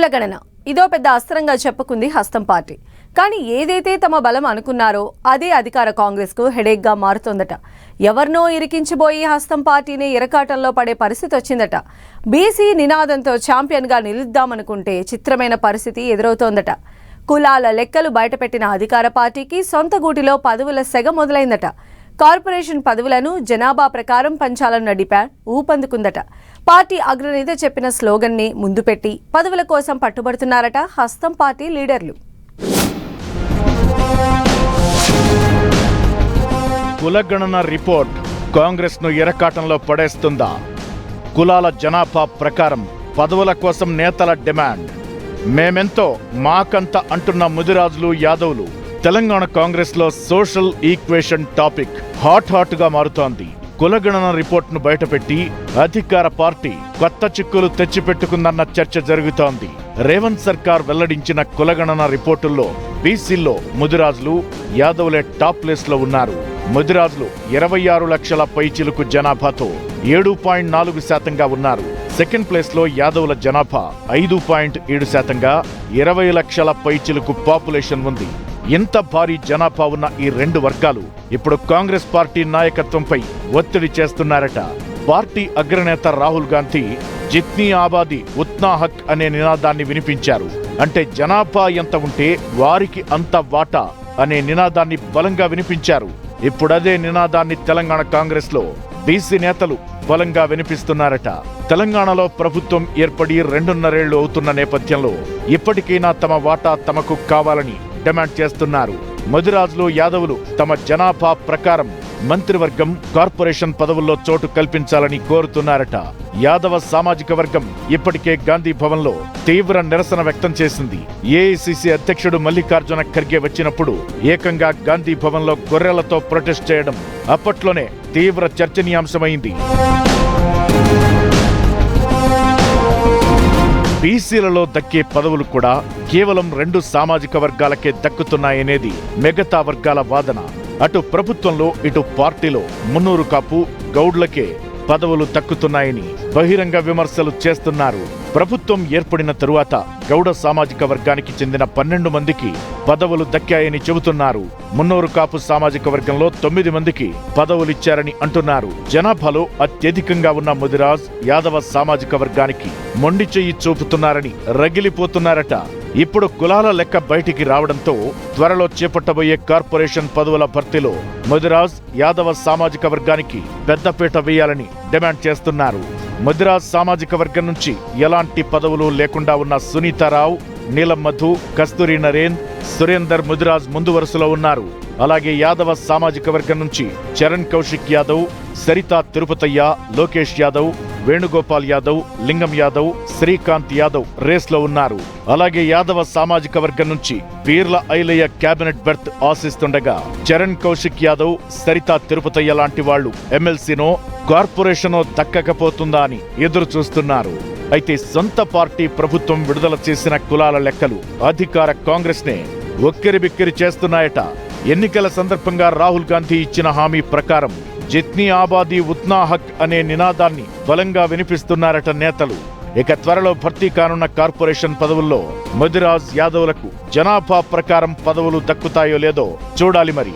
కులగణన ఇదో పెద్ద అస్త్రంగా చెప్పుకుంది హస్తం పార్టీ. కానీ ఏదైతే తమ బలం అనుకున్నారో అదే అధికార కాంగ్రెస్ కు హెడేక్ గా మారుతోందట. ఎవరినో ఇరికించిపోయి హస్తం పార్టీని ఇరకాటంలో పడే పరిస్థితి వచ్చిందట. బీసీ నినాదంతో ఛాంపియన్ గా నిలుద్దామనుకుంటే చిత్రమైన పరిస్థితి ఎదురవుతోందట. కులాల లెక్కలు బయటపెట్టిన అధికార పార్టీకి సొంత గూటిలో పదవుల సెగ మొదలైందట. కార్పొరేషన్ పదవులను జనాభా ప్రకారం పంచాలన్న డిమాండ్ ఊపందుకుందట. పార్టీ అగ్రనేత చెప్పిన స్లోగన్ ని ముందు పెట్టి పదవుల కోసం పట్టుబడుతున్నారట హస్తం పార్టీ లీడర్లు. కులగణన రిపోర్ట్ కాంగ్రెస్ ను ఎరకాటంలో పడేస్తుందా? కులాల జనాభా ప్రకారం పదవుల కోసం నేతల డిమాండ్. మేమెంతో మాకంత అంటున్న ముదిరాజులు యాదవులు. తెలంగాణ కాంగ్రెస్ లో సోషల్ ఈక్వేషన్ టాపిక్ హాట్ గా మారుతోంది. కులగణన రిపోర్ట్ను బయటపెట్టి అధికార పార్టీ కొత్త చిక్కులు తెచ్చిపెట్టుకుందన్న చర్చ జరుగుతోంది. రేవంత్ సర్కార్ వెల్లడించిన కులగణన రిపోర్టుల్లో బీసీల్లో ముదిరాజులు యాదవులే టాప్ ప్లేస్ లో ఉన్నారు. ముదిరాజులు 26 లక్షల పైచిలుకు జనాభాతో 7.4% ఉన్నారు. సెకండ్ ప్లేస్ లో యాదవుల జనాభా 5.7%, 20 లక్షల పైచిలుకు పాపులేషన్ ఉంది. ఇంత భారీ జనాభా ఉన్న ఈ రెండు వర్గాలు ఇప్పుడు కాంగ్రెస్ పార్టీ నాయకత్వంపై ఒత్తిడి చేస్తున్నారట. పార్టీ అగ్రనేత రాహుల్ గాంధీ జిత్నీ ఆబాదీ ఉత్నా హక్ అనే నినాదాన్ని వినిపించారు. అంటే జనాభా ఎంత ఉంటే వారికి అంత వాటా అనే నినాదాన్ని బలంగా వినిపించారు. ఇప్పుడదే నినాదాన్ని తెలంగాణ కాంగ్రెస్ లో బీసీ నేతలు బలంగా వినిపిస్తున్నారట. తెలంగాణలో ప్రభుత్వం ఏర్పడి 2.5 ఏళ్లు అవుతున్న నేపథ్యంలో ఇప్పటికైనా తమ వాటా తమకు కావాలని డిమాండ్ చేస్తున్నారు. ముదిరాజులు యాదవులు తమ జనాభా ప్రకారం మంత్రివర్గం, కార్పొరేషన్ పదవుల్లో చోటు కల్పించాలని కోరుతున్నారట. యాదవ సామాజిక వర్గం ఇప్పటికే గాంధీ భవన్ లో తీవ్ర నిరసన వ్యక్తం చేసింది. ఏఐసిసి అధ్యక్షుడు మల్లికార్జున ఖర్గే వచ్చినప్పుడు ఏకంగా గాంధీ భవన్ లో గొర్రెలతో ప్రొటెస్ట్ చేయడం అప్పట్లోనే తీవ్ర చర్చనీయాంశమైంది. బీసీలలో దక్కే పదవులు కూడా కేవలం 2 సామాజిక వర్గాలకే దక్కుతున్నాయనేది మిగతా వర్గాల వాదన. అటు ప్రభుత్వంలో ఇటు పార్టీలో మున్నూరు కాపు, గౌడ్లకే పదవులు దక్కుతున్నాయని బహిరంగ విమర్శలు చేస్తున్నారు. ప్రభుత్వం ఏర్పడిన తరువాత గౌడ సామాజిక వర్గానికి చెందిన 12 మందికి పదవులు దక్కాయని చెబుతున్నారు. మున్నూరు కాపు సామాజిక వర్గంలో 9 మందికి పదవులిచ్చారని అంటున్నారు. జనాభాలో అత్యధికంగా ఉన్న ముదిరాజ్, యాదవ సామాజిక వర్గానికి మొండి చెయ్యి చూపుతున్నారని రగిలిపోతున్నారట. ఇప్పుడు కులాల లెక్క బయటికి రావడంతో త్వరలో చేపట్టబోయే కార్పొరేషన్ పదవుల భర్తీలో ముదిరాజ్, యాదవ సామాజిక వర్గానికి పెద్దపీట వేయాలని డిమాండ్ చేస్తున్నారు. ముదిరాజ్ సామాజిక వర్గం నుంచి ఎలాంటి పదవులు లేకుండా ఉన్న సునీతారావు, నీలం మధు, కస్తూరి నరేన్, సురేందర్ ముదిరాజ్ ముందు వరుసలో ఉన్నారు. అలాగే యాదవ సామాజిక వర్గం నుంచి చరణ్ కౌశిక్ యాదవ్, సరితా తిరుపతయ్య, లోకేష్ యాదవ్, వేణుగోపాల్ యాదవ్, లింగం యాదవ్, శ్రీకాంత్ యాదవ్ రేస్ లో ఉన్నారు. అలాగే యాదవ సామాజిక వర్గం నుంచి బీర్ల ఐలయ్య కేబినెట్ బెర్త్ ఆశిస్తుండగా చరణ్ కౌశిక్ యాదవ్, సరితా తిరుపతయ్య లాంటి వాళ్లు ఎమ్మెల్సీనో కార్పొరేషనో దక్కకపోతుందా అని ఎదురు చూస్తున్నారు. అయితే సొంత పార్టీ ప్రభుత్వం విడుదల చేసిన కులాల లెక్కలు అధికార కాంగ్రెస్ నే ఒక్కిరిబిక్కిరి చేస్తున్నాయట. ఎన్నికల సందర్భంగా రాహుల్ గాంధీ ఇచ్చిన హామీ ప్రకారం జిత్నీ ఆబాదీ ఉత్నా హక్ అనే నినాదాన్ని బలంగా వినిపిస్తున్నారట నేతలు. ఇక త్వరలో భర్తీ కానున్న కార్పొరేషన్ పదవుల్లో ముదిరాజ్, యాదవులకు జనాభా ప్రకారం పదవులు దక్కుతాయో లేదో చూడాలి మరి.